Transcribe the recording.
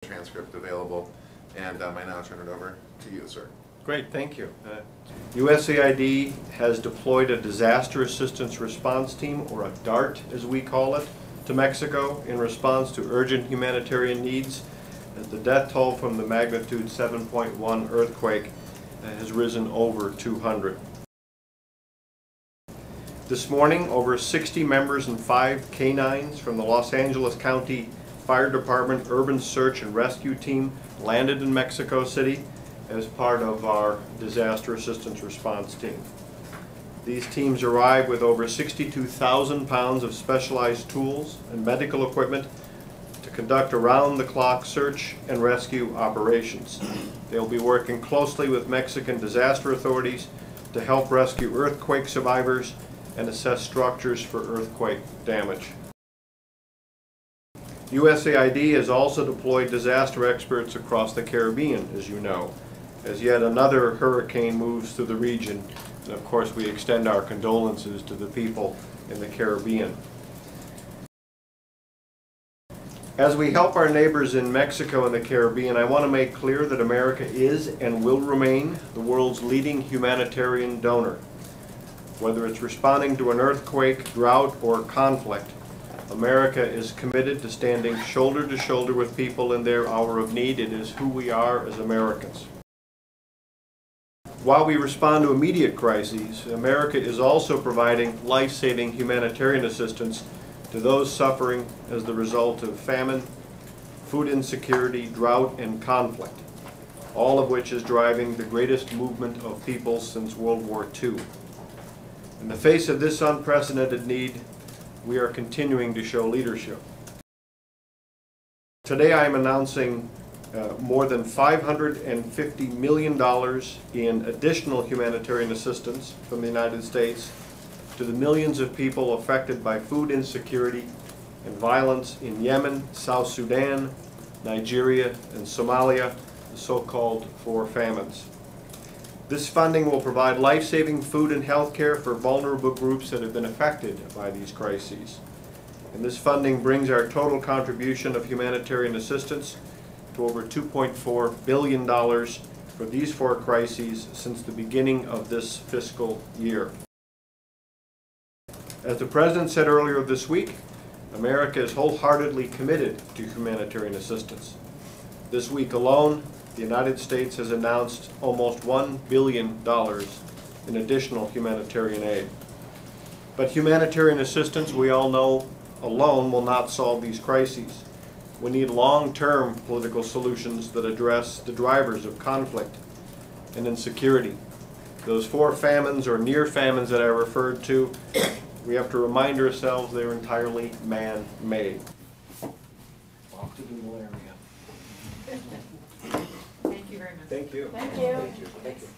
transcript available, and I now turn it over to you, sir. Great, thank you. USAID has deployed a disaster assistance response team, or a DART as we call it, to Mexico in response to urgent humanitarian needs, as the death toll from the magnitude 7.1 earthquake has risen over 200. This morning, over 60 members and 5 canines from the Los Angeles County Fire Department Urban Search and Rescue Team landed in Mexico City as part of our disaster assistance response team. These teams arrived with over 62,000 pounds of specialized tools and medical equipment to conduct around-the-clock search and rescue operations. They'll be working closely with Mexican disaster authorities to help rescue earthquake survivors and assess structures for earthquake damage. USAID has also deployed disaster experts across the Caribbean, as you know, as yet another hurricane moves through the region. And of course, we extend our condolences to the people in the Caribbean. As we help our neighbors in Mexico and the Caribbean, I want to make clear that America is and will remain the world's leading humanitarian donor. Whether it's responding to an earthquake, drought, or conflict, America is committed to standing shoulder to shoulder with people in their hour of need. It is who we are as Americans. While we respond to immediate crises, America is also providing life-saving humanitarian assistance to those suffering as the result of famine, food insecurity, drought, and conflict, all of which is driving the greatest movement of people since World War II. In the face of this unprecedented need, we are continuing to show leadership. Today I am announcing more than $550 million in additional humanitarian assistance from the United States to the millions of people affected by food insecurity and violence in Yemen, South Sudan, Nigeria, and Somalia, the so-called 4 famines. This funding will provide life-saving food and health care for vulnerable groups that have been affected by these crises. And this funding brings our total contribution of humanitarian assistance to over $2.4 billion for these 4 crises since the beginning of this fiscal year. As the President said earlier this week, America is wholeheartedly committed to humanitarian assistance. This week alone, the United States has announced almost $1 billion in additional humanitarian aid. But humanitarian assistance, we all know, alone will not solve these crises. We need long-term political solutions that address the drivers of conflict and insecurity. Those 4 famines or near famines that I referred to, we have to remind ourselves they're entirely man-made. Off to the malaria. Thank you very much. Thank you. Thank you. Thank you. Thank you.